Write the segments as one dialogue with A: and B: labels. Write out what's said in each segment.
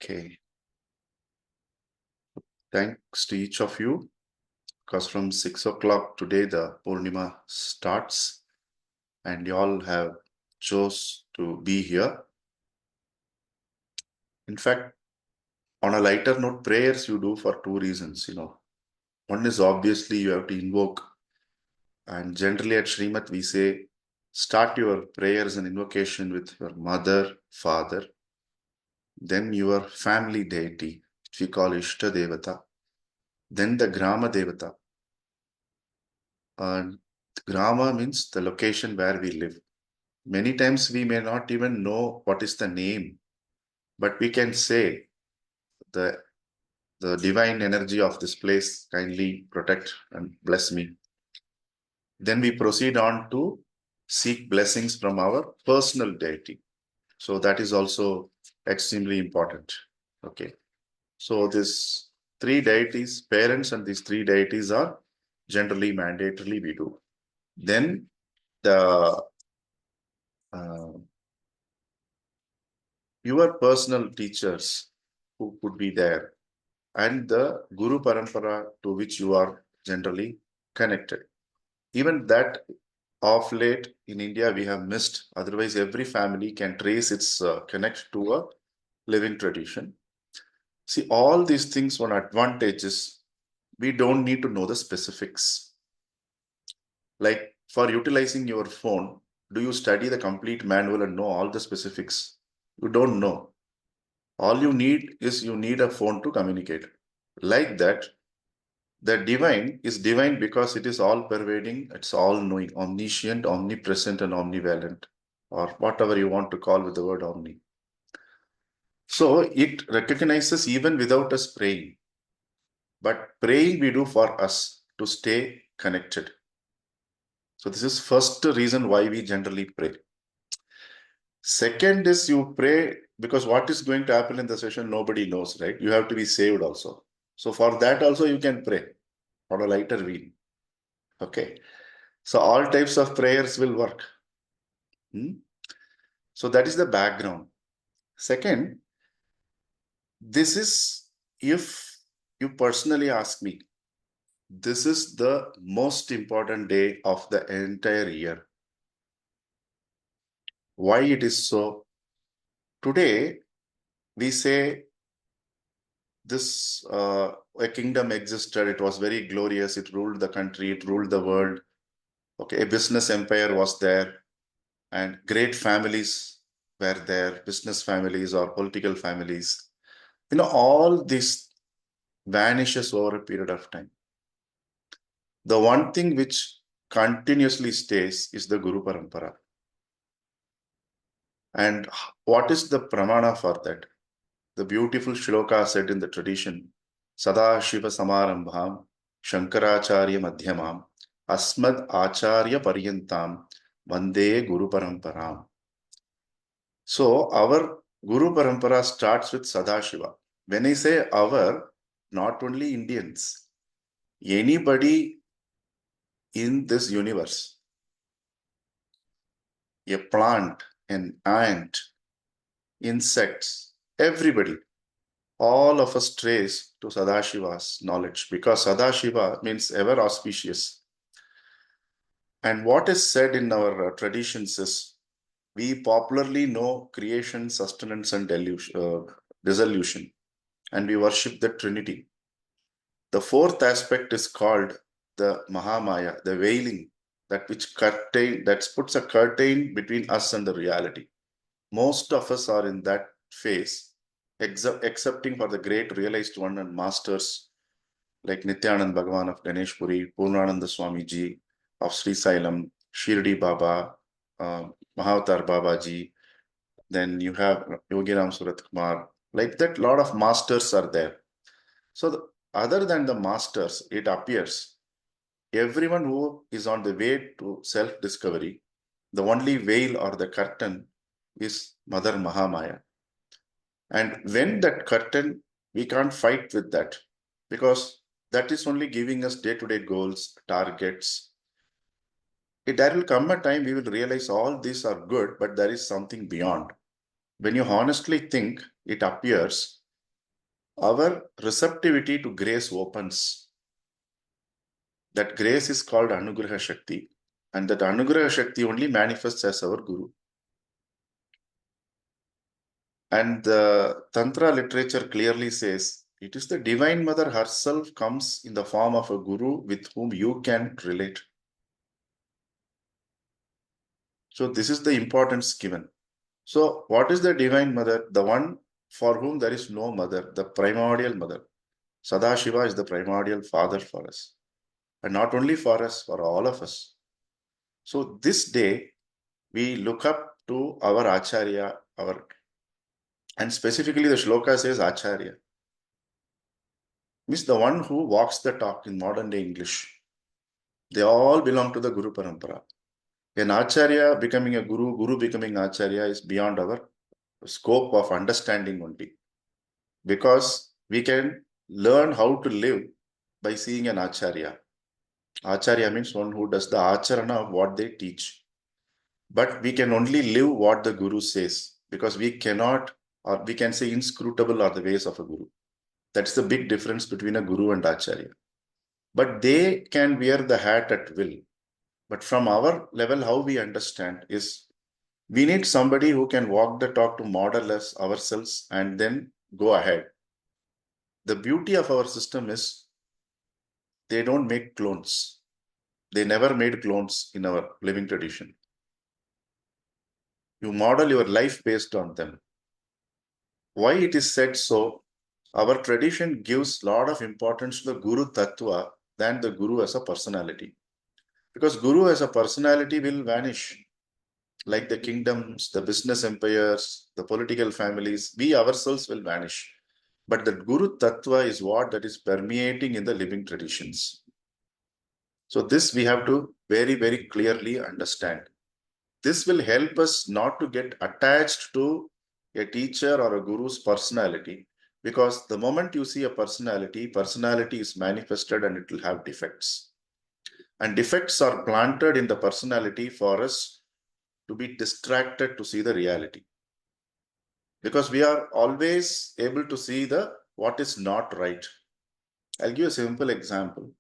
A: Okay. Thanks to each of you, because from 6 o'clock today, the Poornima starts, and you all have chose to be here. In fact, on a lighter note, prayers you do for two reasons, One is obviously you have to invoke, and generally at Srimat we say, start your prayers and invocation with your mother, father, then your family deity, which we call Ishta Devata, then the Grama Devata. And Grama means the location where we live. Many times we may not even know what is the name, but we can say the divine energy of this place kindly protect and bless me. Then we proceed on to seek blessings from our personal deity. So that is also extremely important. Okay. So these three deities, parents and these three deities are generally mandatorily we do. Then the your personal teachers who could be there and the Guru Parampara to which you are generally connected. Even that of late in India we have missed. Otherwise, every family can trace its connect to a living tradition. See, all these things, one advantage is we don't need to know the specifics. Like for utilizing your phone, do you study the complete manual and know all the specifics? You don't know. All you need is you need a phone to communicate. Like that, the divine is divine because it is all pervading, it's all knowing, omniscient, omnipresent, and omnivalent, or whatever you want to call with the word omni. So it recognizes even without us praying. But praying we do for us to stay connected. So this is first reason why we generally pray. Second is you pray because what is going to happen in the session, nobody knows, right? You have to be saved also. So for that also you can pray on a lighter vein. Okay. So all types of prayers will work. So that is the background. Second, this is, if you personally ask me, this is the most important day of the entire year. Why it is so? Today, we say this a kingdom existed, it was very glorious, it ruled the country, it ruled the world. Okay, a business empire was there, and great families were there, business families or political families. All this vanishes over a period of time. The one thing which continuously stays is the Guru Parampara. And what is the pramana for that? The beautiful shloka said in the tradition, Sada Shiva Samarambham, Shankaracharya Madhyamam, Asmad Acharya Paryantam, Vande Guru Paramparam. So our Guru Parampara starts with Sadashiva. When I say our, not only Indians, anybody in this universe, a plant, an ant, insects, everybody, all of us trace to Sadashiva's knowledge because Sadashiva means ever auspicious. And what is said in our traditions is we popularly know creation, sustenance, and dissolution, and we worship the Trinity. The fourth aspect is called the Mahamaya, the veiling, that puts a curtain between us and the reality. Most of us are in that phase, excepting for the great realized one and masters like Nityanand Bhagavan of Ganesh Puri, Poornananda Swamiji of Sri Sailam, Shirdi Baba, Mahavatar Babaji. Then you have Yogiram Surat Kumar. Like that, a lot of masters are there. So other than the masters, it appears everyone who is on the way to self-discovery, the only veil or the curtain is Mother Mahamaya. And when that curtain, we can't fight with that because that is only giving us day-to-day goals, targets. There will come a time we will realize all these are good, but there is something beyond. When you honestly think, it appears our receptivity to grace opens. That grace is called Anugraha Shakti, and that Anugraha Shakti only manifests as our Guru. And the Tantra literature clearly says it is the Divine Mother herself comes in the form of a Guru with whom you can relate. So this is the importance given. So what is the Divine Mother? The one for whom there is no mother, the primordial mother. Sadashiva is the primordial father for us. And not only for us, for all of us. So this day, we look up to our Acharya, and specifically the shloka says Acharya. Means the one who walks the talk in modern day English. They all belong to the Guru Parampara. An Acharya becoming a Guru, Guru becoming Acharya is beyond our scope of understanding only. Because we can learn how to live by seeing an Acharya. Acharya means one who does the acharana of what they teach. But we can only live what the Guru says, because we cannot, or we can say inscrutable are the ways of a Guru. That's the big difference between a Guru and Acharya. But they can wear the hat at will. But from our level, how we understand is we need somebody who can walk the talk to model us ourselves and then go ahead. The beauty of our system is they don't make clones. They never made clones in our living tradition. You model your life based on them. Why it is said so? Our tradition gives a lot of importance to the Guru Tattva than the Guru as a personality. Because Guru as a personality will vanish. Like the kingdoms, the business empires, the political families, we ourselves will vanish. But the Guru Tattva is what that is permeating in the living traditions. So this we have to very, very clearly understand. This will help us not to get attached to a teacher or a guru's personality, because the moment you see a personality, personality is manifested and it will have defects. And defects are planted in the personality for us to be distracted to see the reality. Because we are always able to see the what is not right. I'll give a simple example.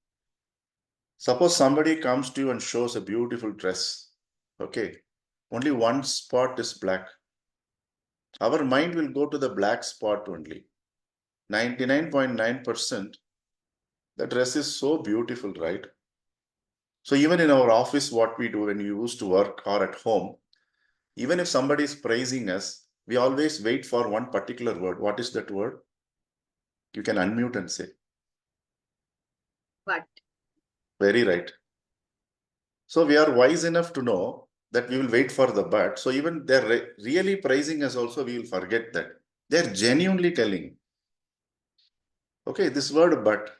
A: Suppose somebody comes to you and shows a beautiful dress. Okay. Only one spot is black. Our mind will go to the black spot only. 99.9%, the dress is so beautiful, right? So even in our office, what we do when we used to work or at home, even if somebody is praising us, we always wait for one particular word. What is that word? You can unmute and say.
B: But.
A: Very right. So we are wise enough to know that we will wait for the but. So even they're really praising us also, we will forget that. They're genuinely telling. Okay, this word but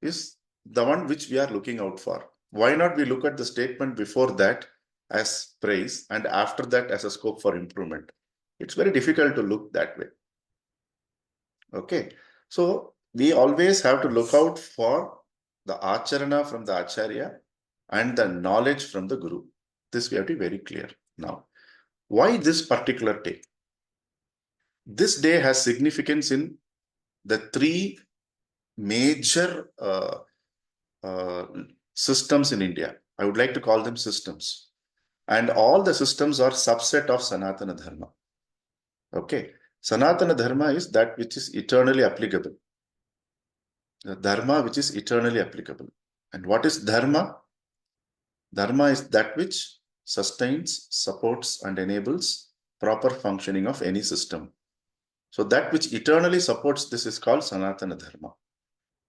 A: is the one which we are looking out for. Why not we look at the statement before that as praise and after that as a scope for improvement? It's very difficult to look that way. Okay, so we always have to look out for the acharana from the acharya and the knowledge from the guru. This we have to be very clear. Now, why this particular day? This day has significance in the three major systems in India. I would like to call them systems. And all the systems are subset of Sanatana Dharma. Okay. Sanatana Dharma is that which is eternally applicable. The Dharma which is eternally applicable. And what is Dharma? Dharma is that which sustains, supports, and enables proper functioning of any system. So that which eternally supports this is called Sanatana Dharma.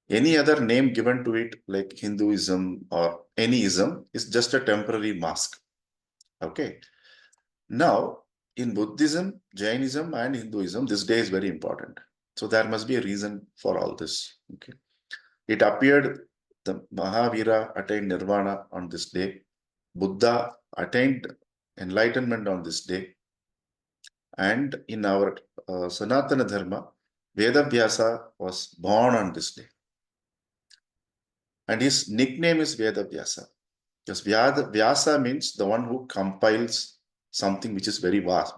A: Any other name given to it, like Hinduism or any ism, is just a temporary mask. Okay. Now, in Buddhism, Jainism, and Hinduism, this day is very important. So there must be a reason for all this. Okay. It appeared the Mahavira attained nirvana on this day. Buddha attained enlightenment on this day. And in our Sanatana Dharma, Vedavyasa was born on this day. And his nickname is Vedavyasa. Because Vyasa means the one who compiles something which is very vast.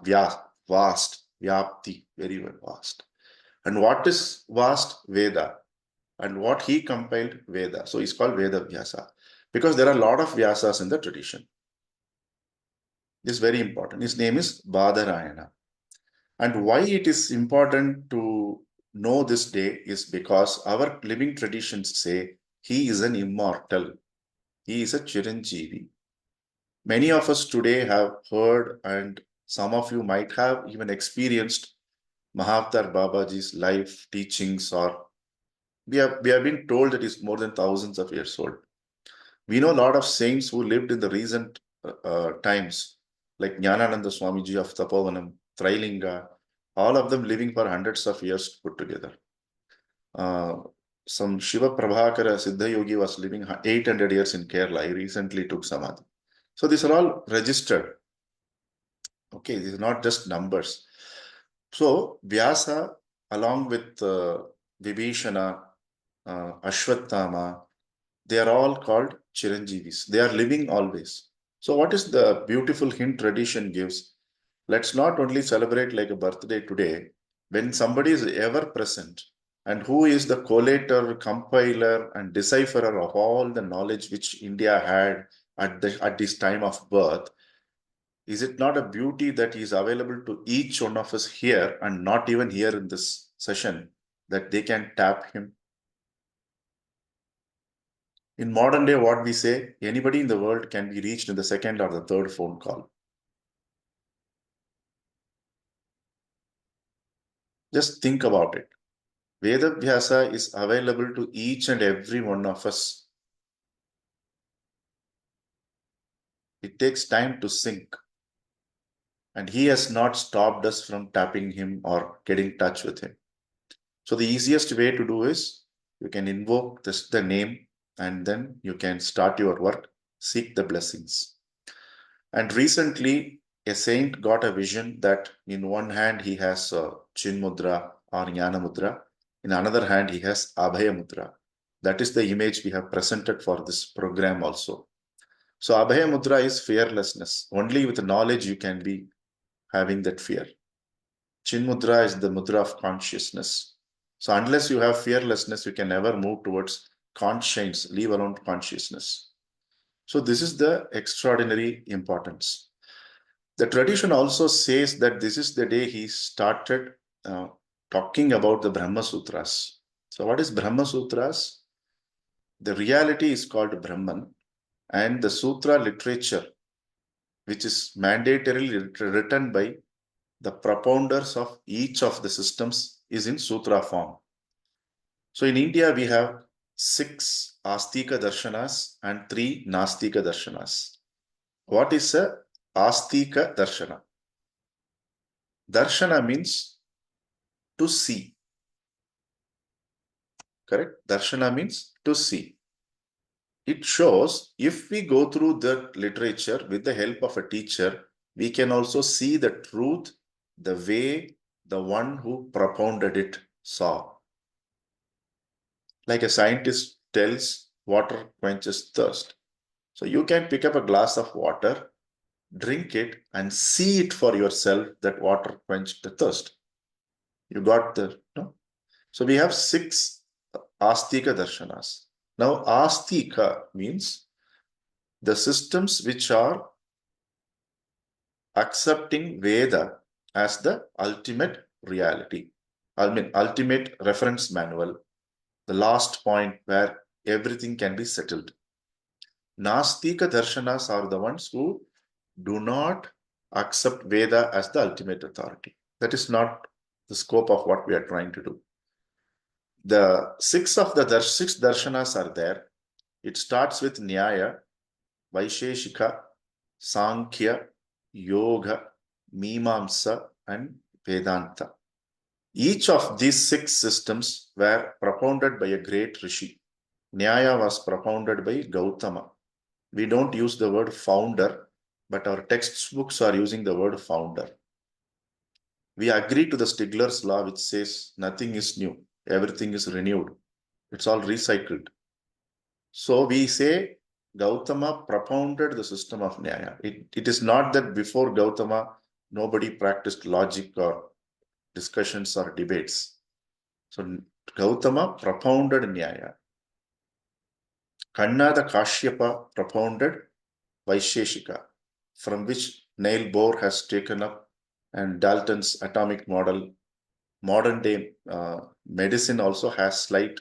A: Vast, Vyapti, very vast. And what is vast? Veda. And what he compiled? Veda. So he's called Veda Vyasa because there are a lot of Vyasas in the tradition. This is very important. His name is Badarayana. And why it is important to know this day is because our living traditions say he is an immortal. He is a Chiranjeevi. Many of us today have heard, and some of you might have even experienced Mahavtar Babaji's life teachings, or we have been told that he's more than thousands of years old. We know a lot of saints who lived in the recent times, like Jnanananda Swamiji of Tapovanam, Trailinga, all of them living for hundreds of years put together. Uh, some Shiva Prabhakara Siddha Yogi was living 800 years in Kerala. He recently took Samadhi. So these are all registered. Okay, these are not just numbers. So Vyasa, along with Vibhishana, Ashwatthama, they are all called Chiranjeevis. They are living always. So what is the beautiful hint tradition gives? Let's not only celebrate like a birthday today, when somebody is ever present and who is the collator, compiler, and decipherer of all the knowledge which India had at this time of birth. Is it not a beauty that he is available to each one of us here and not even here in this session, that they can tap him? In modern day, what we say, anybody in the world can be reached in the second or the third phone call. Just think about it. Veda Vyasa is available to each and every one of us. It takes time to sink. And he has not stopped us from tapping him or getting in touch with him. So the easiest way to do is you can invoke the name and then you can start your work, seek the blessings. And recently, a saint got a vision that in one hand he has Chin Mudra or Jnana Mudra, in another hand he has Abhaya Mudra. That is the image we have presented for this program also. So Abhaya Mudra is fearlessness. Only with knowledge you can be having that fear. Chin Mudra is the Mudra of consciousness. So unless you have fearlessness, you can never move towards conscience, leave alone consciousness. So this is the extraordinary importance. The tradition also says that this is the day he started talking about the Brahma Sutras. So what is Brahma Sutras? The reality is called Brahman, and the Sutra literature, which is mandatorily written by the propounders of each of the systems, is in Sutra form. So in India, we have 6 Astika Darshanas and 3 Nastika Darshanas. What is a Astika Darshana? Darshana means to see. Correct? Darshana means to see. It shows if we go through the literature with the help of a teacher, we can also see the truth, the way the one who propounded it saw. Like a scientist tells, water quenches thirst. So you can pick up a glass of water, drink it, and see it for yourself that water quenched the thirst. You got the, no? So we have 6 Astika Darshanas. Now, Astika means the systems which are accepting Veda as the ultimate reality. I mean, ultimate reference manual, the last point where everything can be settled. Nastika Darshanas are the ones who do not accept Veda as the ultimate authority. That is not the scope of what we are trying to do. The 6 of the 6 darshanas are there. It starts with Nyaya, Vaisheshika, Sankhya, Yoga, Mimamsa, and Vedanta. Each of these 6 systems were propounded by a great rishi. Nyaya was propounded by Gautama. We don't use the word founder, but our textbooks are using the word founder. We agree to the Stigler's law, which says nothing is new, everything is renewed. It's all recycled. So we say Gautama propounded the system of Nyaya. It is not that before Gautama, nobody practiced logic or discussions or debates. So Gautama propounded Nyaya. Kanna the Kashyapa propounded Vaisheshika, from which Neil Bohr has taken up, and Dalton's atomic model. Modern day medicine also has slight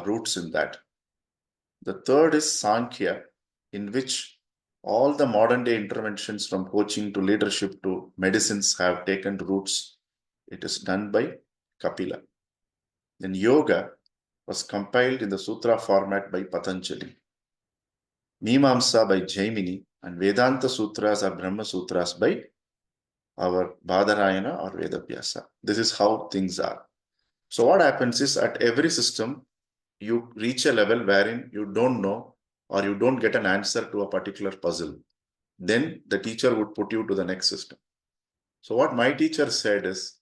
A: roots in that. The third is Sankhya, in which all the modern day interventions from coaching to leadership to medicines have taken roots. It is done by Kapila. Then Yoga was compiled in the Sutra format by Patanjali. Mimamsa by Jaimini, and Vedanta Sutras or Brahma Sutras by our Badarayana or Vedavyasa. This is how things are. So what happens is, at every system, you reach a level wherein you don't know or you don't get an answer to a particular puzzle. Then the teacher would put you to the next system. So what my teacher said is,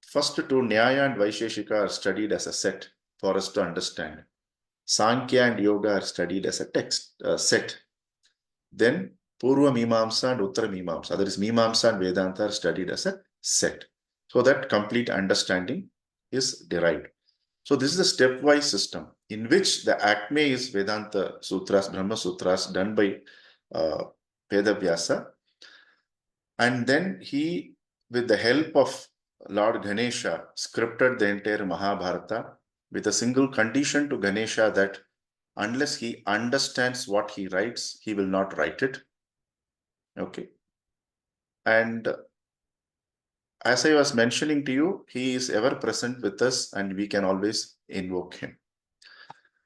A: first two, Nyaya and Vaisheshika, are studied as a set for us to understand. Sankhya and Yoga are studied as a text set. Then Purva Mimamsa and Uttara Mimamsa, that is Mimamsa and Vedanta, are studied as a set. So that complete understanding is derived. So this is a stepwise system in which the acme is Vedanta Sutras, Brahma Sutras, done by Vedavyasa. And then he, with the help of Lord Ganesha, scripted the entire Mahabharata with a single condition to Ganesha, that unless he understands what he writes, he will not write it. Okay. And as I was mentioning to you, he is ever present with us and we can always invoke him.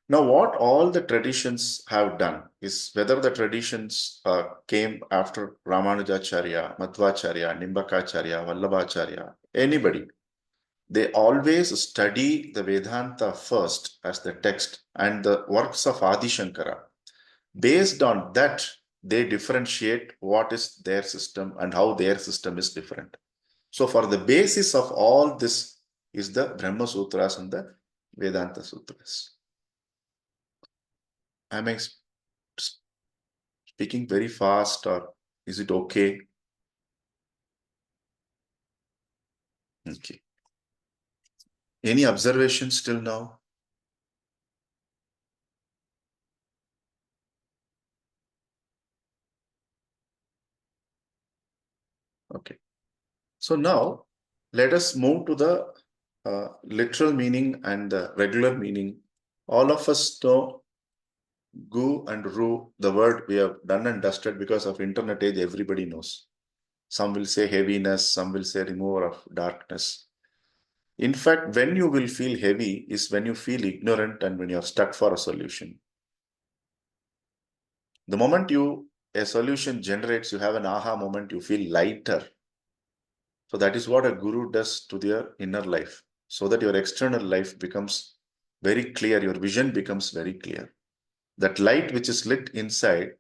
A: Now, what all the traditions have done is, whether the traditions came after Ramanujacharya, Madhvacharya, Nimbakacharya, Vallabhacharya, anybody, they always study the Vedanta first as the text and the works of Adi Shankara. Based on that, they differentiate what is their system and how their system is different. So for the basis of all this is the Brahma Sutras and the Vedanta Sutras. Am I speaking very fast, or is it okay? Okay. Any observations till now? Okay. So now let us move to the literal meaning and the regular meaning. All of us know Gu and Ru, the word we have done and dusted because of internet age, everybody knows. Some will say heaviness, some will say remover of darkness. In fact, when you will feel heavy is when you feel ignorant and when you are stuck for a solution. The moment a solution generates, you have an aha moment, you feel lighter. So that is what a guru does to their inner life, so that your external life becomes very clear, your vision becomes very clear. That light which is lit inside,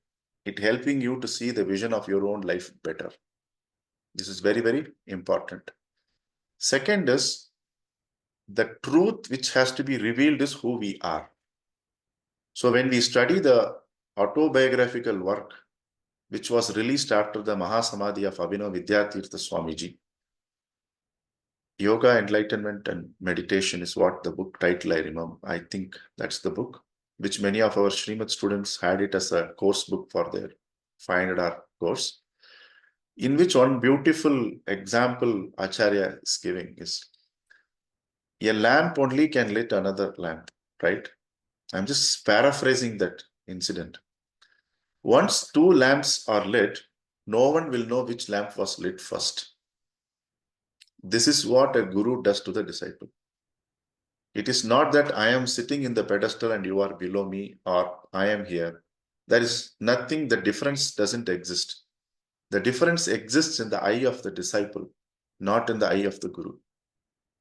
A: it helping you to see the vision of your own life better. This is very, very important. Second is, the truth which has to be revealed is who we are. So when we study the autobiographical work, which was released after the Mahasamadhi of Abhinav Vidyatirtha Swamiji, Yoga, Enlightenment and Meditation is what the book title I remember. I think that's the book, which many of our Srimad students had it as a course book for their 500-hour course, in which one beautiful example Acharya is giving is, a lamp only can lit another lamp, right? I'm just paraphrasing that incident. Once two lamps are lit, no one will know which lamp was lit first. This is what a guru does to the disciple. It is not that I am sitting in the pedestal and you are below me, or I am here. There is nothing, the difference doesn't exist. The difference exists in the eye of the disciple, not in the eye of the guru.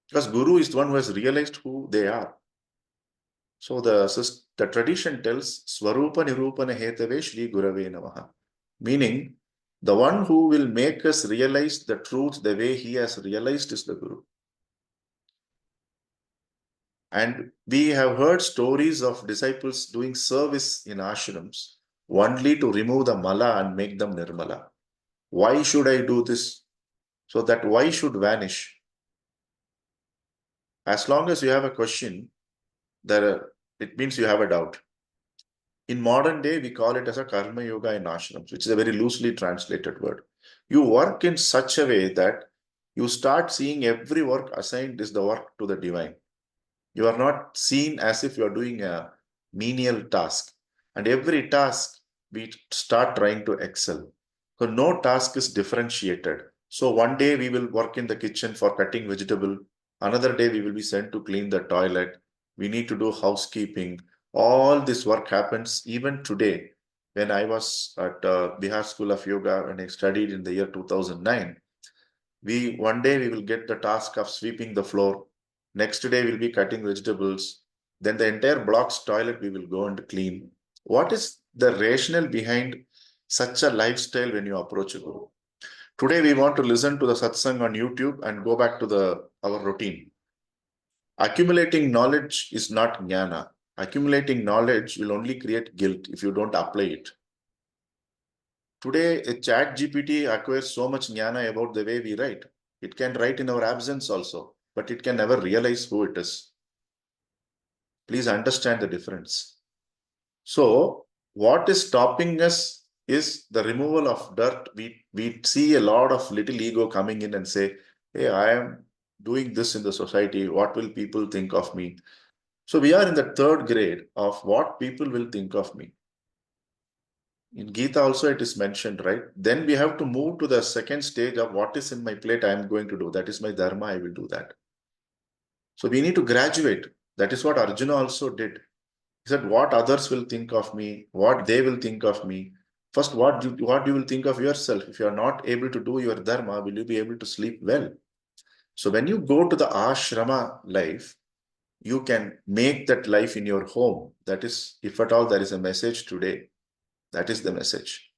A: Because guru is the one who has realized who they are. So the tradition tells Swarupa Nirupana Hetave Shri Gurave Namaha. Meaning, the one who will make us realize the truth the way he has realized is the Guru. And we have heard stories of disciples doing service in ashrams only to remove the mala and make them nirmala. Why should I do this? So that why should vanish. As long as you have a question, it means you have a doubt. In modern day, we call it as a karma yoga in ashrams, which is a very loosely translated word. You work in such a way that you start seeing every work assigned is the work to the divine. You are not seen as if you are doing a menial task. And every task, we start trying to excel. So no task is differentiated. So one day we will work in the kitchen for cutting vegetable. Another day we will be sent to clean the toilet. We need to do housekeeping. All this work happens even today. When I was at Bihar School of Yoga, when I studied in the year 2009, one day we will get the task of sweeping the floor. Next day we'll be cutting vegetables. Then the entire block's toilet we will go and clean. What is the rationale behind such a lifestyle when you approach a guru? Today we want to listen to the satsang on YouTube and go back to our routine. Accumulating knowledge is not jnana. Accumulating knowledge will only create guilt if you don't apply it. Today, a chat GPT acquires so much jnana about the way we write. It can write in our absence also, but it can never realize who it is. Please understand the difference. So, what is stopping us is the removal of dirt. We see a lot of little ego coming in and say, hey, I am doing this in the society. What will people think of me? So, we are in the third grade of what people will think of me. In Gita also it is mentioned, right? Then we have to move to the second stage of what is in my plate I am going to do. That is my dharma, I will do that. So we need to graduate. That is what Arjuna also did. He said, what others will think of me, what they will think of me. First, what you will think of yourself. If you are not able to do your dharma, will you be able to sleep well? So when you go to the ashrama life, you can make that life in your home. That is, if at all there is a message today, that is the message.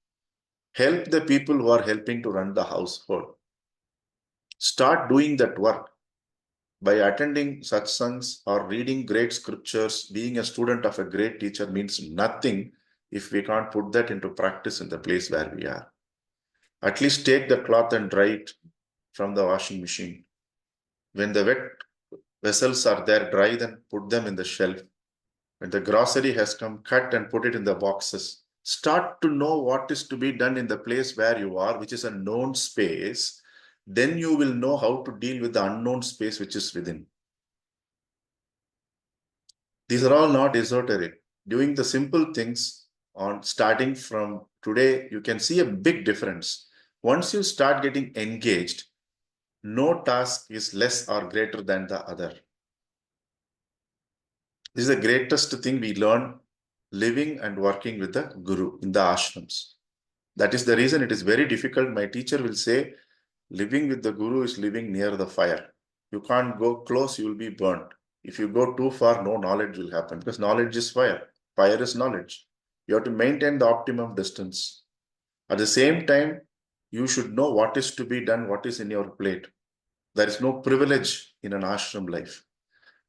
A: Help the people who are helping to run the household. Start doing that work by attending satsangs or reading great scriptures. Being a student of a great teacher means nothing if we can't put that into practice in the place where we are. At least take the cloth and dry it from the washing machine. When the wet vessels are there, dry them, put them in the shelf. When the grocery has come, cut and put it in the boxes. Start to know what is to be done in the place where you are, which is a known space. Then you will know how to deal with the unknown space which is within. These are all not esoteric. Doing the simple things on starting from today, you can see a big difference. Once you start getting engaged, no task is less or greater than the other. This is the greatest thing we learn living and working with the guru in the ashrams. That is the reason it is very difficult. My teacher will say, living with the guru is living near the fire. You can't go close, you will be burnt. If you go too far, no knowledge will happen because knowledge is fire. Fire is knowledge. You have to maintain the optimum distance. At the same time, you should know what is to be done, what is in your plate. There is no privilege in an ashram life.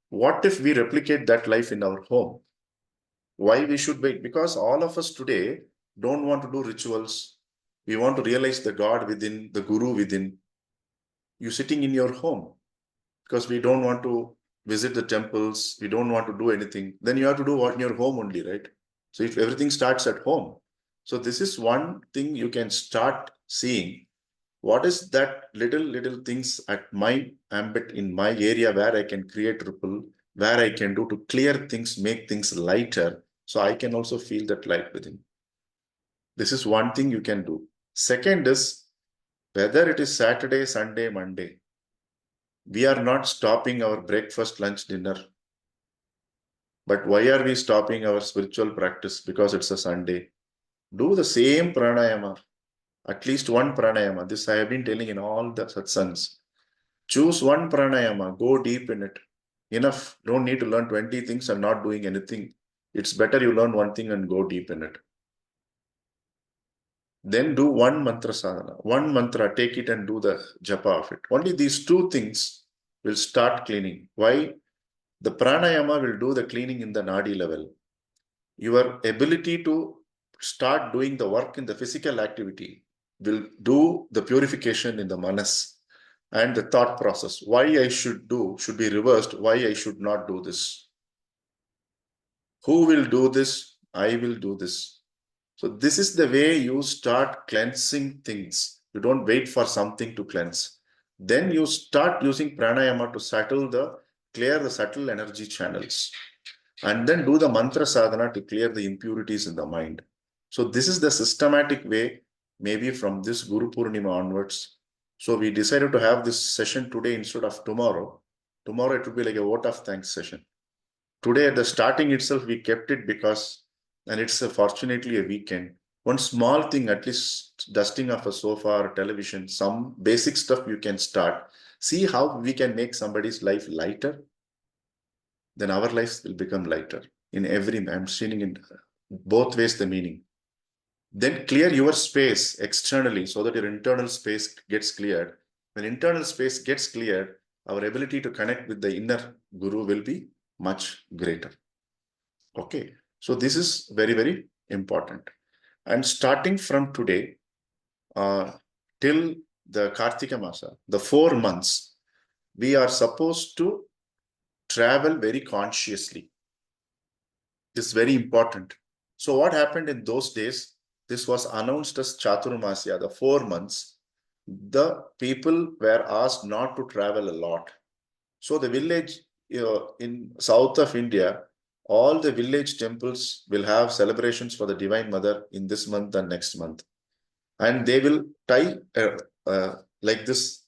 A: What if we replicate that life in our home? Why we should wait? Because all of us today don't want to do rituals. We want to realize the God within, the Guru within. You sitting in your home because we don't want to visit the temples. We don't want to do anything. Then you have to do what in your home only, right? So if everything starts at home. So this is one thing you can start seeing. What is that little things at my ambit in my area where I can create ripple, where I can do to clear things, make things lighter. So I can also feel that light within. This is one thing you can do. Second is whether it is Saturday, Sunday, Monday, we are not stopping our breakfast, lunch, dinner. But why are we stopping our spiritual practice? Because it's a Sunday. Do the same pranayama, at least one pranayama. This I have been telling in all the satsangs. Choose one pranayama, go deep in it. Enough. Don't need to learn 20 things and not doing anything. It's better you learn one thing and go deep in it. Then do one mantra sadhana. One mantra, take it and do the japa of it. Only these two things will start cleaning. Why? The pranayama will do the cleaning in the nadi level. Your ability to start doing the work in the physical activity will do the purification in the manas. and the thought process. Why I should do should be reversed. Why I should not do this? Who will do this? I will do this. So this is the way you start cleansing things. You don't wait for something to cleanse. Then you start using pranayama to clear the subtle energy channels. And then do the mantra sadhana to clear the impurities in the mind. So this is the systematic way, maybe from this Guru Poornima onwards. So we decided to have this session today instead of tomorrow. Tomorrow it would be like a vote of thanks session. Today at the starting itself, we kept it because, and it's fortunately a weekend. One small thing, at least dusting of a sofa or television, some basic stuff you can start. See how we can make somebody's life lighter, then our lives will become lighter. I'm seeing in both ways the meaning. Then clear your space externally so that your internal space gets cleared. When internal space gets cleared, our ability to connect with the inner guru will be much greater. Okay, so this is very, very important. And starting from today till the Kartika Masa, the 4 months, we are supposed to travel very consciously. This is very important. So what happened in those days, this was announced as Chaturmasya, the 4 months. The people were asked not to travel a lot. So the village in south of India, all the village temples will have celebrations for the Divine Mother in this month and next month. And they will tie like this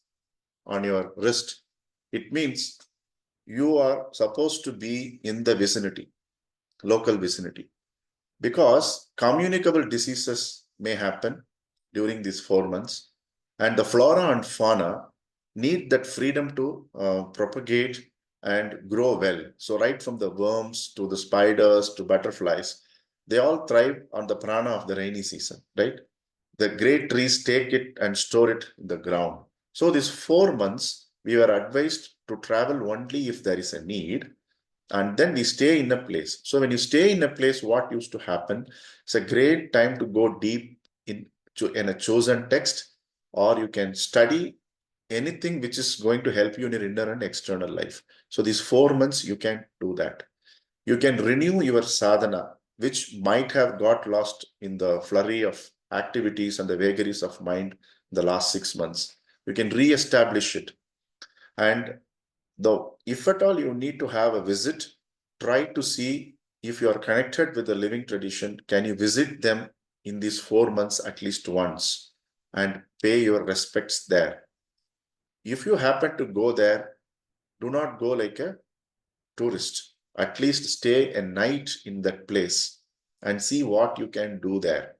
A: on your wrist. It means you are supposed to be in the vicinity, local vicinity, because communicable diseases may happen during these 4 months, and the flora and fauna need that freedom to propagate and grow well. So right from the worms to the spiders to butterflies, they all thrive on the prana of the rainy season, right? The great trees take it and store it in the ground. So these 4 months, we were advised to travel only if there is a need, and then we stay in a place. So when you stay in a place, what used to happen? It's a great time to go deep in a chosen text, or you can study anything which is going to help you in your inner and external life. So these 4 months, you can do that. You can renew your sadhana, which might have got lost in the flurry of activities and the vagaries of mind the last 6 months. You can re-establish it. And if at all you need to have a visit, try to see if you are connected with the living tradition, can you visit them in these 4 months at least once and pay your respects there. If you happen to go there, do not go like a tourist. At least stay a night in that place and see what you can do there.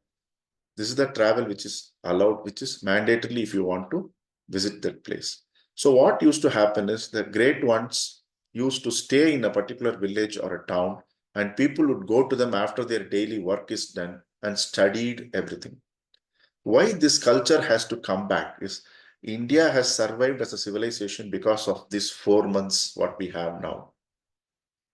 A: This is the travel which is allowed, which is mandatorily if you want to visit that place. So what used to happen is the great ones used to stay in a particular village or a town, and people would go to them after their daily work is done and studied everything. Why this culture has to come back is India has survived as a civilization because of these 4 months what we have now.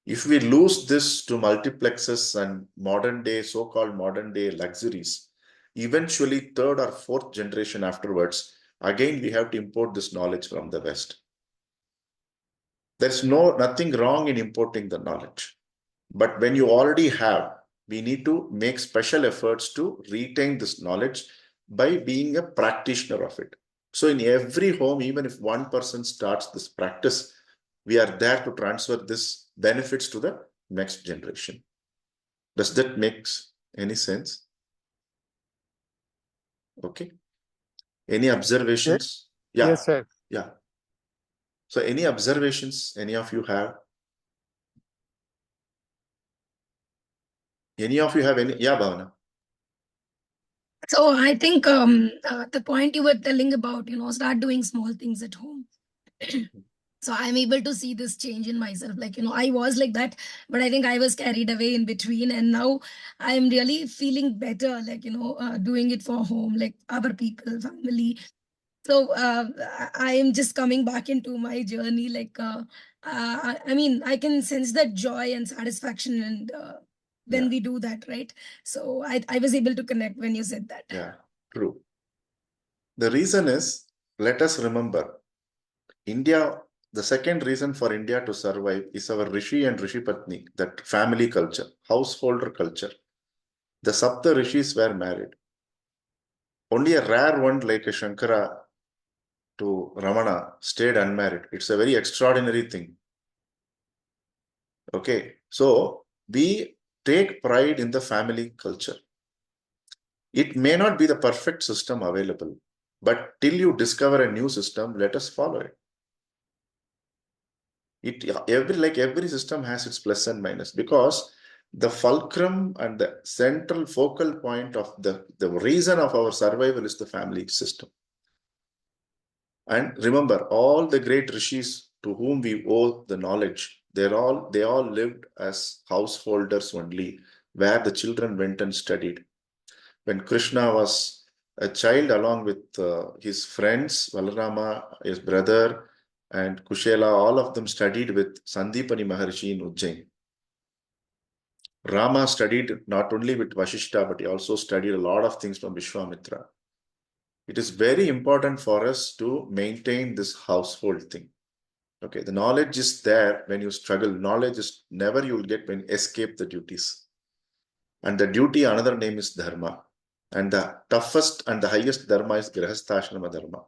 A: If we lose this to multiplexes and modern day, so-called modern day luxuries, eventually third or fourth generation afterwards, again we have to import this knowledge from the West. There's nothing wrong in importing the knowledge. But when you already have, we need to make special efforts to retain this knowledge by being a practitioner of it. So in every home, even if one person starts this practice, we are there to transfer this benefits to the next generation. Does that make any sense? Okay. Any observations? Yeah.
B: Yes, sir.
A: Yeah. So any observations any of you have? Any of you have any? Yeah, Bhavana.
C: So I think the point you were telling about, start doing small things at home. So I'm able to see this change in myself. Like, I was like that, but I think I was carried away in between. And now I'm really feeling better, like, doing it for home, like other people, family. So I am just coming back into my journey. Like, I mean, I can sense that joy and satisfaction and when
A: Yeah.
C: we do that, right? So I was able to connect when you said that.
A: Yeah, true. The reason is, let us remember, India, the second reason for India to survive is our Rishi and Rishi Patni, that family culture, householder culture. The Sapta Rishis were married. Only a rare one like a Shankara to Ramana stayed unmarried. It's a very extraordinary thing. Okay, so we take pride in the family culture. It may not be the perfect system available, but till you discover a new system, let us follow it. Every system has its plus and minus, because the fulcrum and the central focal point of the reason of our survival is the family system. And remember, all the great rishis to whom we owe the knowledge, they all lived as householders only, where the children went and studied. When Krishna was a child, along with his friends, Balarama, his brother, and Kushela, all of them studied with Sandipani Maharshi in Ujjain. Rama studied not only with Vashishta, but he also studied a lot of things from Vishwamitra. It is very important for us to maintain this household thing. Okay, the knowledge is there when you struggle. Knowledge is never you will get when you escape the duties. And the duty, another name is dharma. And the toughest and the highest dharma is grihastha dharma.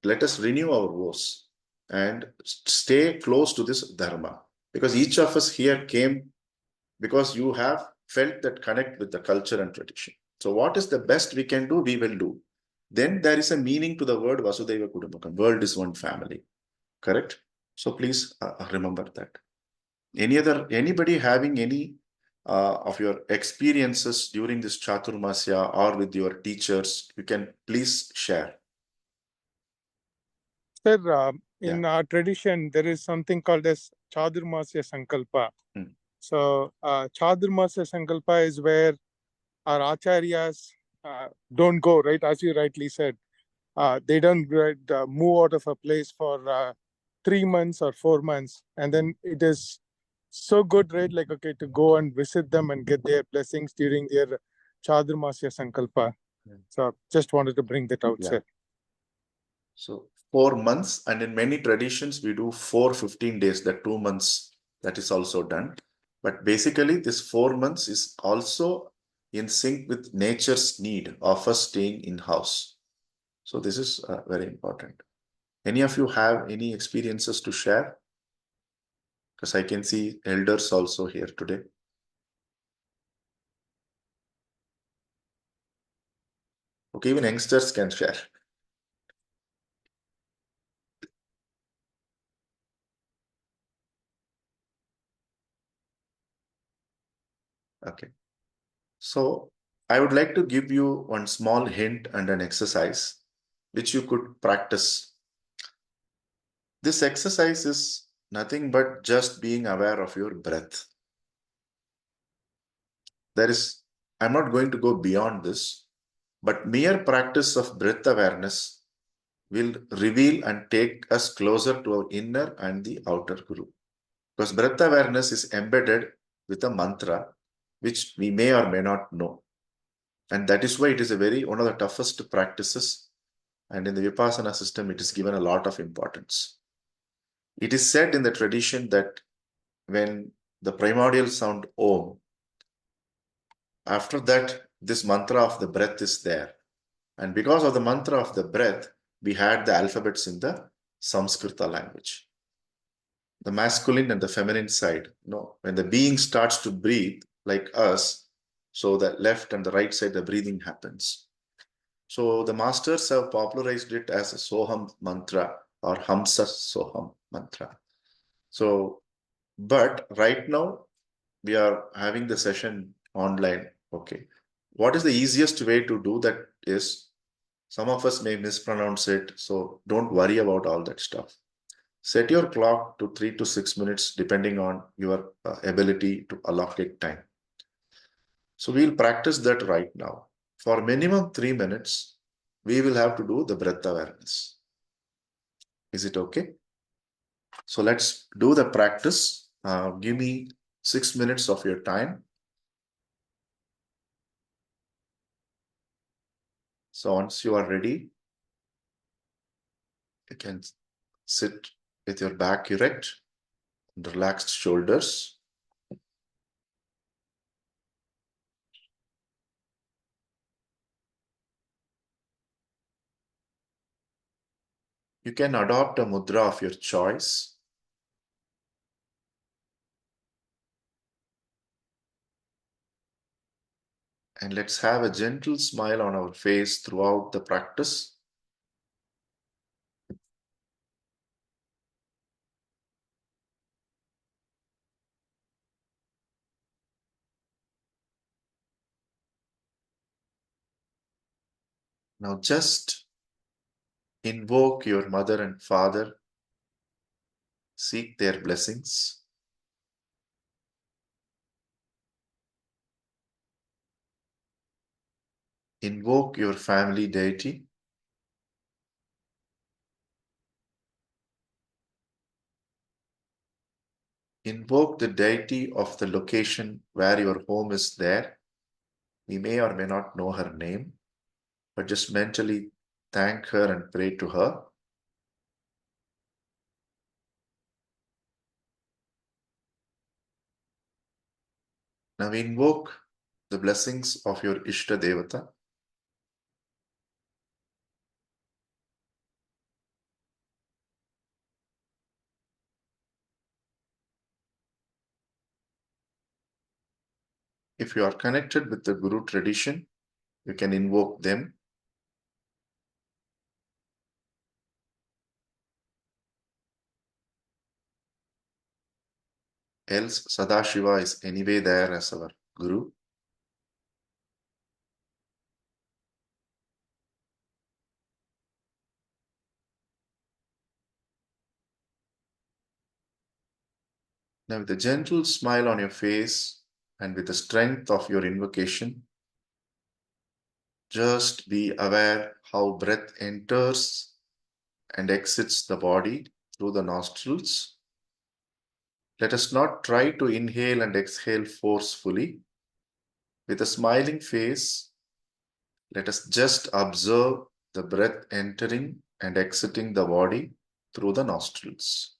A: Let us renew our vows and stay close to this dharma. Because each of us here came because you have felt that connect with the culture and tradition. So what is the best we can do, we will do. Then there is a meaning to the word Vasudhaiva Kudumbakam. World is one family. Correct? So please remember that. Anybody having any of your experiences during this Chaturmasya or with your teachers, you can please share.
B: Sir, in our tradition, there is something called as Chaturmasya Sankalpa. So, Chaturmasya Sankalpa is where our acharyas don't go, right? As you rightly said, they don't move out of a place for 3 months or 4 months. And then it is so good, right? Like, okay, to go and visit them and get their blessings during their Chaturmasya Sankalpa. So, just wanted to bring that out, sir.
A: So 4 months, and in many traditions, we do 15 days, that 2 months, that is also done. But basically, this 4 months is also in sync with nature's need of us staying in-house. So this is very important. Any of you have any experiences to share? Because I can see elders also here today. Okay, even youngsters can share. Okay. So I would like to give you one small hint and an exercise which you could practice. This exercise is nothing but just being aware of your breath. I'm not going to go beyond this, but mere practice of breath awareness will reveal and take us closer to our inner and the outer group. Because breath awareness is embedded with a mantra, which we may or may not know. And that is why it is one of the toughest practices. And in the Vipassana system, it is given a lot of importance. It is said in the tradition that when the primordial sound Om, after that, this mantra of the breath is there. And because of the mantra of the breath, we had the alphabets in the Samskrita language. The masculine and the feminine side. When the being starts to breathe like us, so the left and the right side, the breathing happens. So the masters have popularized it as a Soham mantra or Hamsa Soham mantra. So, but right now we are having the session online. Okay. What is the easiest way to do that is, some of us may mispronounce it. So don't worry about all that stuff. Set your clock to 3 to 6 minutes, depending on your ability to allocate time. So we'll practice that right now. For minimum 3 minutes, we will have to do the breath awareness. Is it okay? So let's do the practice. Give me 6 minutes of your time. So once you are ready, you can Sit with your back erect and relaxed shoulders. You can adopt a mudra of your choice. And let's have a gentle smile on our face throughout the practice. Now just invoke your mother and father. Seek their blessings. Invoke your family deity. Invoke the deity of the location where your home is there. We may or may not know her name, but just mentally thank her and pray to her. Now invoke the blessings of your Ishta Devata. If you are connected with the Guru tradition, you can invoke them. Else, Sadashiva is anyway there as our Guru. Now, with a gentle smile on your face and with the strength of your invocation, just be aware how breath enters and exits the body through the nostrils. Let us not try to inhale and exhale forcefully. With a smiling face, let us just observe the breath entering and exiting the body through the nostrils.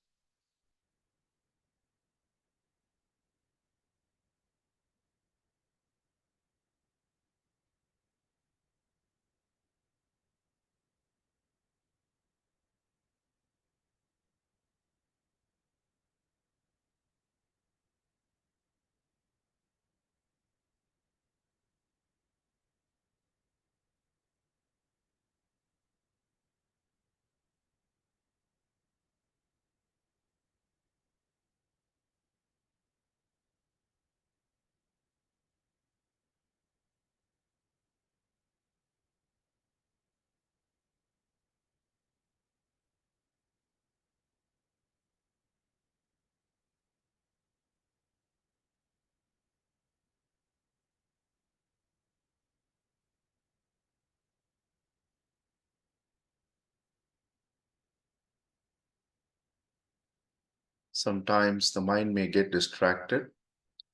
A: Sometimes the mind may get distracted.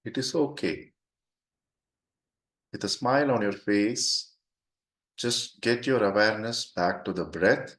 A: It is okay. With a smile on your face, just get your awareness back to the breath.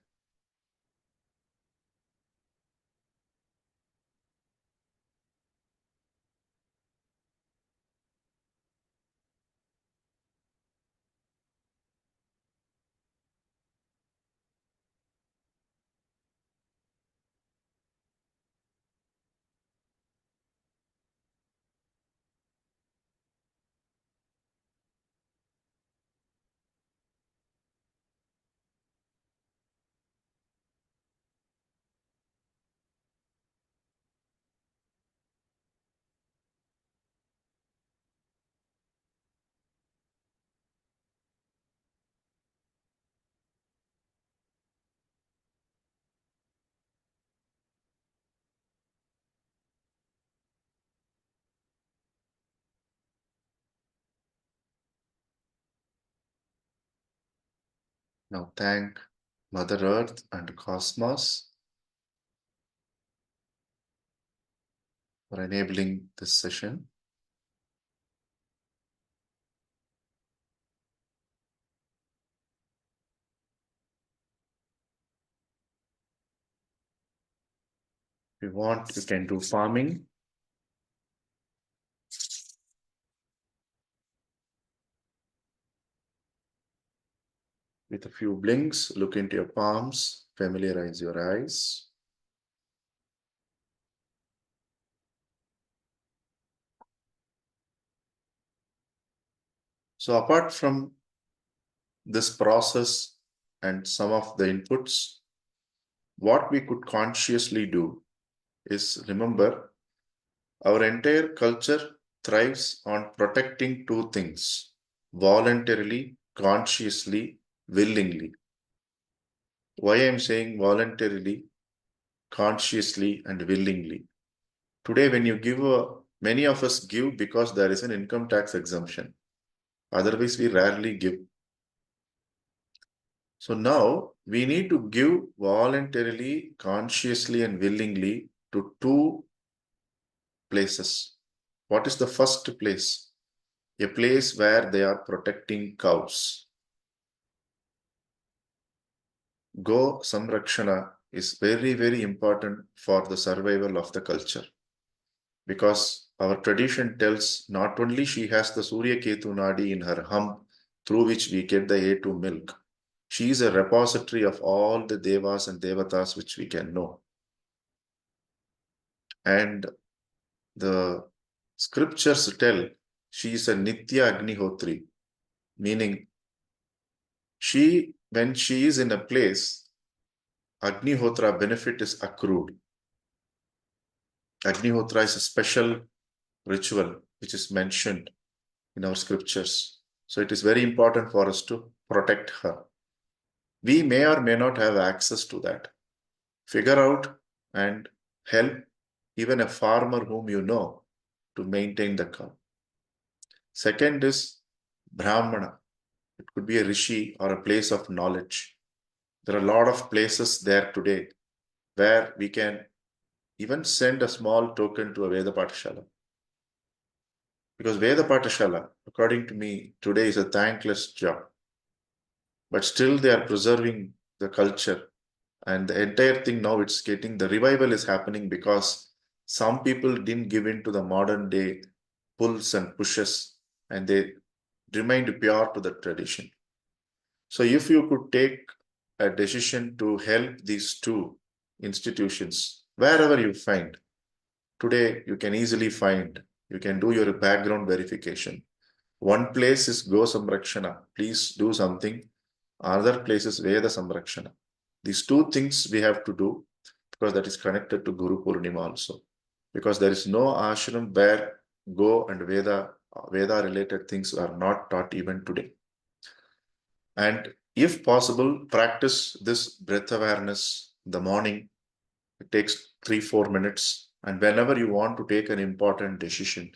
A: Now thank Mother Earth and Cosmos for enabling this session. If you want, you can do farming. With a few blinks, look into your palms, familiarize your eyes. So apart from this process and some of the inputs, what we could consciously do is remember our entire culture thrives on protecting two things: voluntarily, consciously, willingly. Why I'm saying voluntarily, consciously, and willingly? Today, when you give many of us give because there is an income tax exemption. Otherwise, we rarely give. So now we need to give voluntarily, consciously, and willingly to two places. What is the first place? A place where they are protecting cows. Go Samrakshana is very, very important for the survival of the culture. Because our tradition tells not only she has the Surya Ketu Nadi in her hump through which we get the A2 milk, she is a repository of all the Devas and Devatas which we can know. And the scriptures tell she is a Nitya Agnihotri, meaning when she is in a place, Agnihotra benefit is accrued. Agnihotra is a special ritual which is mentioned in our scriptures. So it is very important for us to protect her. We may or may not have access to that. Figure out and help even a farmer whom you know to maintain the cow. Second is Brahmana. It could be a rishi or a place of knowledge. There are a lot of places there today where we can even send a small token to a Veda Pathshala. Because Veda Pathshala, according to me, today is a thankless job. But still they are preserving the culture. And the entire thing now it's getting, the revival is happening because some people didn't give in to the modern day pulls and pushes and they remained pure to the tradition. So if you could take a decision to help these two institutions, wherever you find, today you can easily find, you can do your background verification. One place is Go Samrakshana, please do something. Another place is Veda Samrakshana. These two things we have to do because that is connected to Guru Poornima also. Because there is no ashram where Go and Veda related things are not taught even today. And if possible, practice this breath awareness in the morning. It takes 3-4 minutes. And whenever you want to take an important decision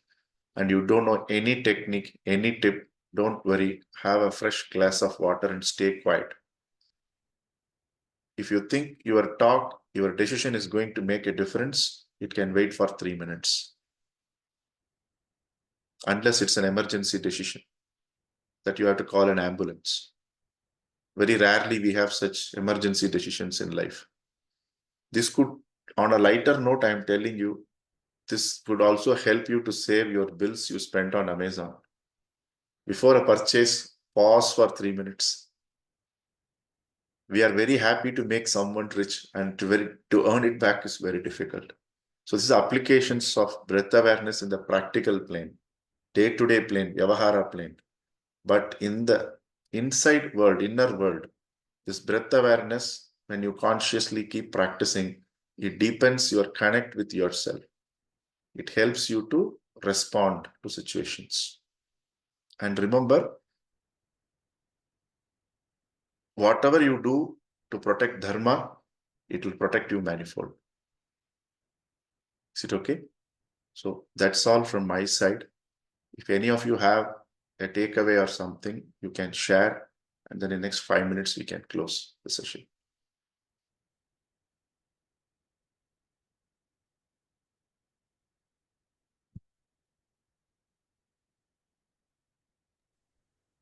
A: and you don't know any technique, any tip, don't worry. Have a fresh glass of water and stay quiet. If you think your talk, your decision is going to make a difference, it can wait for 3 minutes. Unless it's an emergency decision that you have to call an ambulance. Very rarely we have such emergency decisions in life. This could, on a lighter note, I'm telling you, this could also help you to save your bills you spent on Amazon. Before a purchase, pause for 3 minutes. We are very happy to make someone rich and to earn it back is very difficult. So this is applications of breath awareness in the practical plane, day-to-day plane, Vyavahara plane. But in the inside world, inner world, this breath awareness, when you consciously keep practicing, it deepens your connect with yourself. It helps you to respond to situations. And remember, whatever you do to protect dharma, it will protect you manifold. Is it okay? So that's all from my side. If any of you have a takeaway or something, you can share. And then in the next 5 minutes, we can close the session.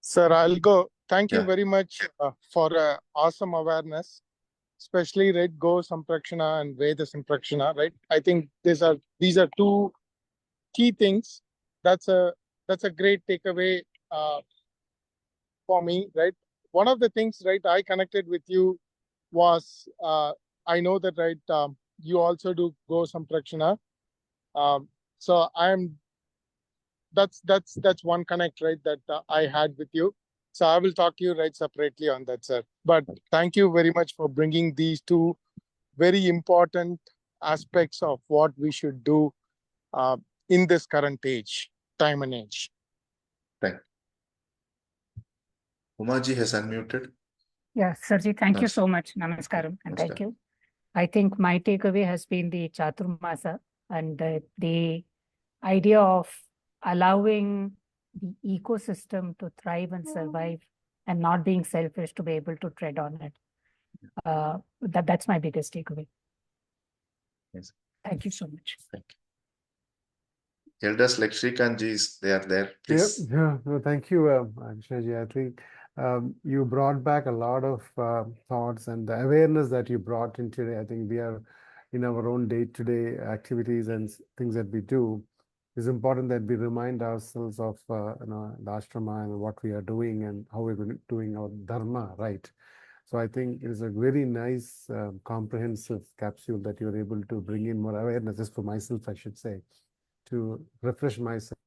B: Sir, I'll go. Thank you very much for awesome awareness. especially right, Go Samprakshana and Veda Samprakshana, right? I think these are two key things. That's a great takeaway for me, right? One of the things, right, I connected with you was I know that, right, you also do Go Samprakshana. So that's one connect, right, that I had with you. So I will talk to you, right, separately on that, sir. But thank you very much for bringing these two very important aspects of what we should do in this current time and age.
A: Thank you. Umaji has unmuted.
D: Yeah, Sarji, thank you so much. Namaskaram, and thank you. I think my takeaway has been the Chaturmasa and the idea of allowing the ecosystem to thrive and survive and not being selfish to be able to tread on it. That's my biggest takeaway.
A: Yes.
D: Thank you so much.
A: Thank you. Elders like Srikanji, they are there. Please.
E: Yeah, no, thank you, Krishnaji. I think you brought back a lot of thoughts and the awareness that you brought in today. I think we are in our own day-to-day activities and things that we do. It's important that we remind ourselves of the ashrama and what we are doing and how we're doing our dharma, right? So I think it is a very nice, comprehensive capsule that you're able to bring in more awareness, just for myself, I should say, to refresh myself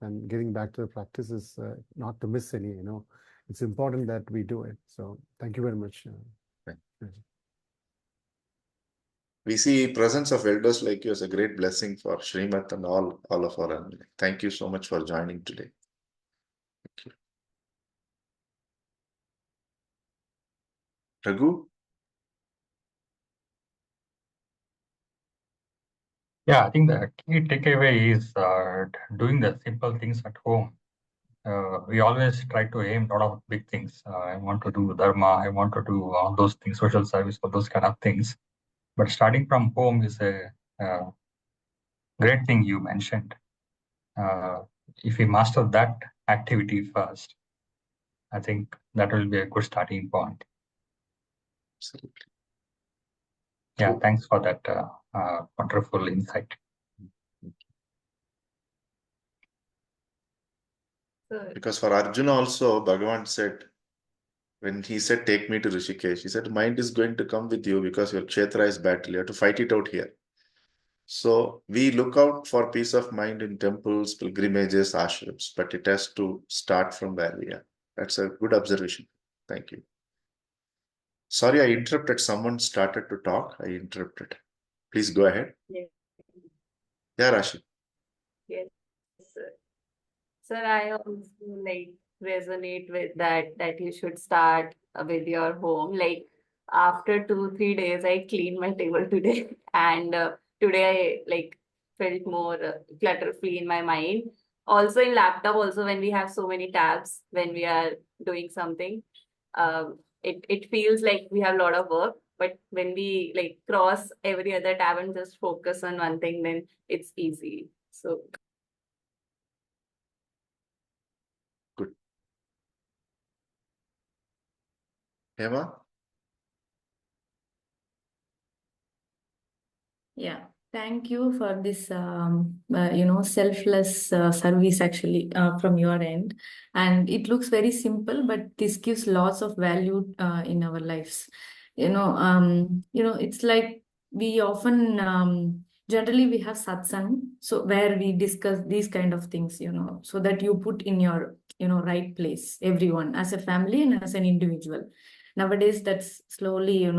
E: and getting back to the practices, not to miss any, it's important that we do it. So thank you very much.
A: We see presence of elders like you as a great blessing for Srimat and all of our family. Thank you so much for joining today. Thank you. Raghu?
F: Yeah, I think the key takeaway is doing the simple things at home. We always try to aim a lot of big things. I want to do dharma, I want to do all those things, social service, or those kind of things. But starting from home is a great thing you mentioned. If we master that activity first, I think that will be a good starting point.
A: Absolutely.
F: Yeah, thanks for that wonderful insight.
A: Because for Arjuna also, Bhagavan said, when he said, take me to Rishikesh, he said, mind is going to come with you because your kshetra is battle. You have to fight it out here. So we look out for peace of mind in temples, pilgrimages, ashrams, but it has to start from where we are. That's a good observation. Thank you. Sorry, I interrupted. Someone started to talk. I interrupted. Please go ahead.
G: Yes.
A: Yeah, Rashi.
G: Yes, sir. Sir, I also resonate with that you should start with your home. Like after 2-3 days, I cleaned my table today, and today I felt more clutter free in my mind. Also in laptop, also when we have so many tabs when we are doing something, it feels like we have a lot of work. But when we cross every other tab and just focus on one thing, then it's easy. So
A: good. Hema?
H: Yeah, thank you for this, selfless service actually from your end. And it looks very simple, but this gives lots of value in our lives. It's like we often, generally we have satsang, so where we discuss these kind of things, so that you put in your, right place, everyone as a family and as an individual. Nowadays, that's slowly,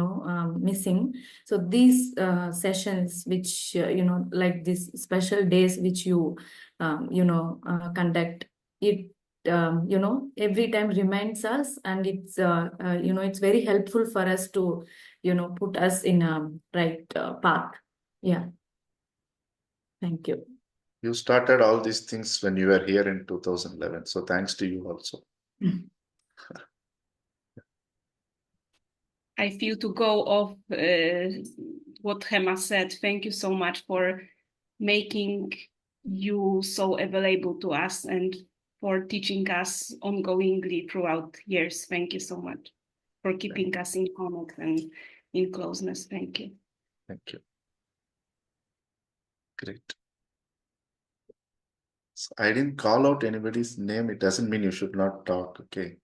H: missing. So these sessions, which like these special days, which you conduct, it every time reminds us, and it's it's very helpful for us to put us in a right path. Yeah. Thank you.
A: You started all these things when you were here in 2011. So thanks to you also.
I: I feel to go off what Hema said. Thank you so much for making you so available to us and for teaching us ongoingly throughout years. Thank you so much for keeping us in contact and in closeness. Thank you.
A: Thank you. Great. So I didn't call out anybody's name. It doesn't mean you should not talk. Okay.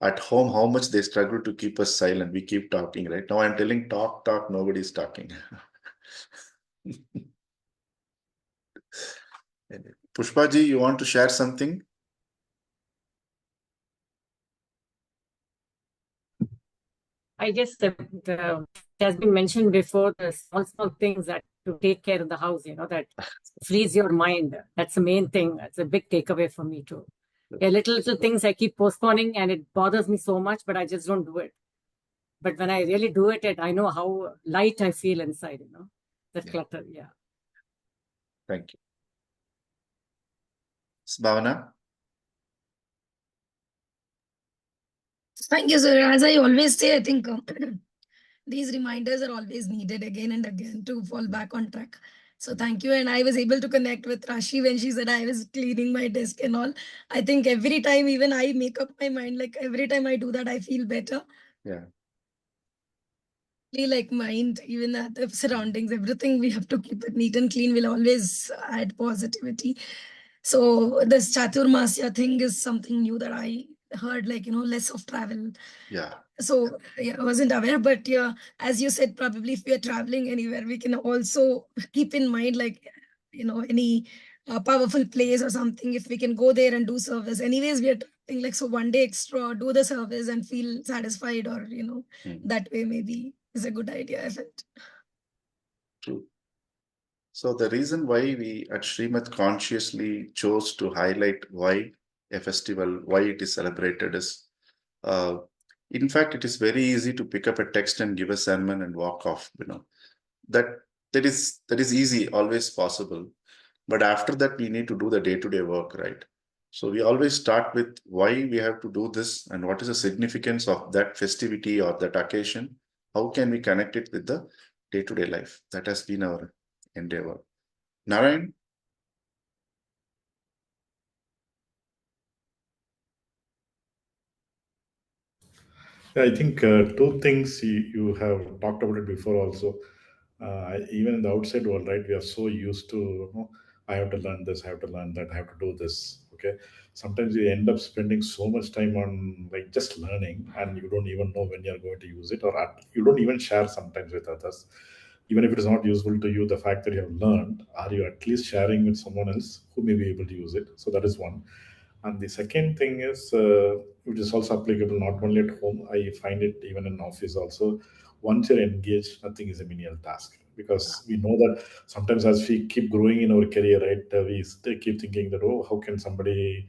A: At home, how much they struggle to keep us silent. We keep talking, right? Now I'm telling talk, nobody's talking. Pushpaji, you want to share something?
J: I guess it has been mentioned before, the small things that to take care of the house, that frees your mind. That's the main thing. That's a big takeaway for me too. Yeah, little things I keep postponing and it bothers me so much, but I just don't do it. But when I really do it, I know how light I feel inside, that clutter. Yeah.
A: Thank you. Bhavana?
C: Thank you, sir. As I always say, I think these reminders are always needed again and again to fall back on track. So thank you. And I was able to connect with Rashi when she said I was cleaning my desk and all. I think every time, even I make up my mind, like every time I do that, I feel better.
A: Yeah.
C: Like mind, even the surroundings, everything we have to keep it neat and clean will always add positivity. So this Chaturmasya thing is something new that I heard, like, less of travel.
A: Yeah.
C: So yeah, I wasn't aware, but yeah, as you said, probably if we are traveling anywhere, we can also keep in mind, like, any powerful place or something, if we can go there and do service. Anyways, we are traveling, like, so one day extra, do the service and feel satisfied, or, that way maybe is a good idea, I felt.
A: True. So the reason why we at Srimad consciously chose to highlight why a festival, why it is celebrated is, in fact, it is very easy to pick up a text and give a sermon and walk off, that is easy, always possible. But after that, we need to do the day-to-day work, right? So we always start with why we have to do this and what is the significance of that festivity or that occasion. How can we connect it with the day-to-day life? That has been our endeavor. Narayan?
K: I think two things you have talked about it before also. Even in the outside world, right? We are so used to, I have to learn this, I have to learn that, I have to do this. Okay. Sometimes you end up spending so much time on like just learning, and you don't even know when you're going to use it, or you don't even share sometimes with others. Even if it is not useful to you, the fact that you have learned, are you at least sharing with someone else who may be able to use it? So that is one. And the second thing is, which is also applicable not only at home, I find it even in office also. Once you're engaged, nothing is a menial task, because we know that sometimes as we keep growing in our career, right, we still keep thinking that, oh, how can somebody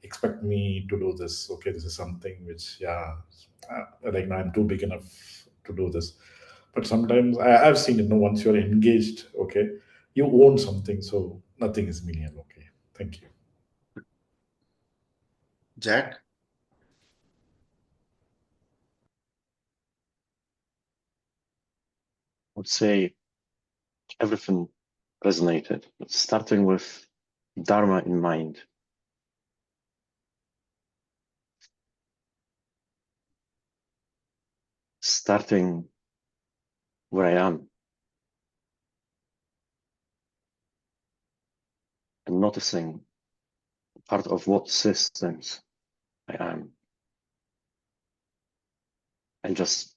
K: expect me to do this? Okay, this is something which, like now I'm too big enough to do this. But sometimes I've seen it. Once you're engaged, okay, you own something, so nothing is menial. Okay, thank you.
A: Jack?
L: I would say everything resonated, starting with Dharma in mind. Starting where I am and noticing part of what systems I am, and just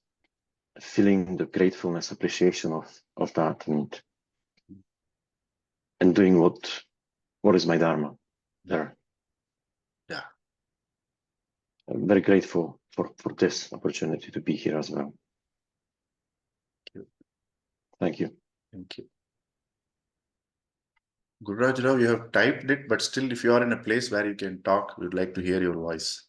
L: feeling the gratefulness, appreciation of that, and doing what is my Dharma there.
A: Yeah.
L: I'm very grateful for this opportunity to be here as well. Thank you.
A: Thank you. Gururaj Rao, you have typed it, but still, if you are in a place where you can talk, we'd like to hear your voice.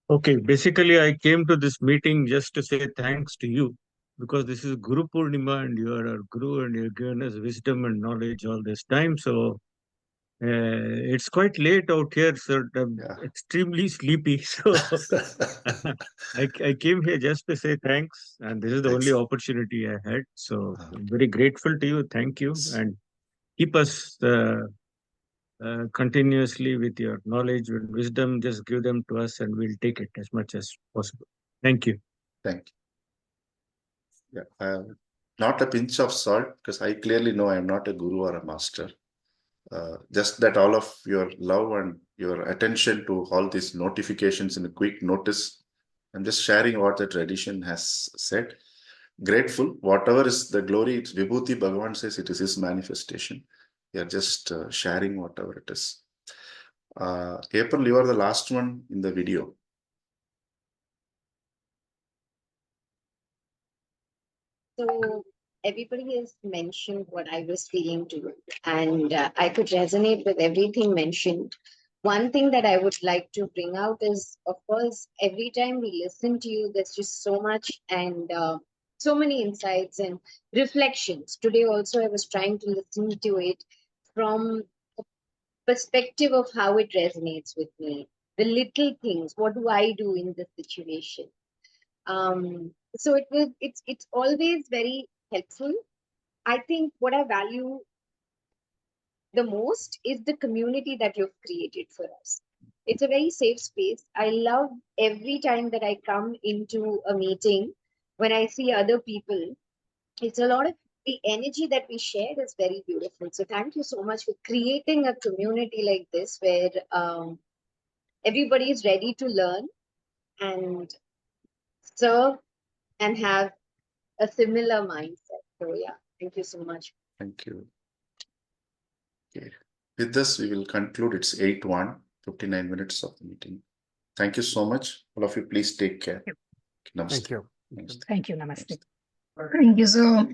M: Okay, basically, I came to this meeting just to say thanks to you, because this is Guru Poornima and you are our Guru and you've given us wisdom and knowledge all this time. So it's quite late out here, sir. I'm extremely sleepy. So I came here just to say thanks. And this is the only opportunity I had. So I'm very grateful to you. Thank you. And keep us continuously with your knowledge and wisdom. Just give them to us and we'll take it as much as possible. Thank you.
A: Thank you. Yeah, not a pinch of salt, because I clearly know I am not a guru or a master. Just that all of your love and your attention to all these notifications in a quick notice. I'm just sharing what the tradition has said. Grateful, whatever is the glory, it's Vibhuti. Bhagavan says it is his manifestation. We are just sharing whatever it is. April, you are the last one in the video.
N: So everybody has mentioned what I was feeling too, and I could resonate with everything mentioned. One thing that I would like to bring out is, of course, every time we listen to you, there's just so much and so many insights and reflections. Today also, I was trying to listen to it from a perspective of how it resonates with me. The little things, what do I do in this situation? So it's always very helpful. I think what I value the most is the community that you've created for us. It's a very safe space. I love every time that I come into a meeting, when I see other people, it's a lot of the energy that we share is very beautiful. So thank you so much for creating a community like this where everybody is ready to learn and serve and have a similar mindset. So yeah, thank you so much.
A: Thank you. Okay. With this, we will conclude. It's 8:01, 59 minutes of the meeting. Thank you so much. All of you, please take care. Namaste.
E: Thank you.
A: Namaste.
D: Thank you. Namaste.
C: Thank you so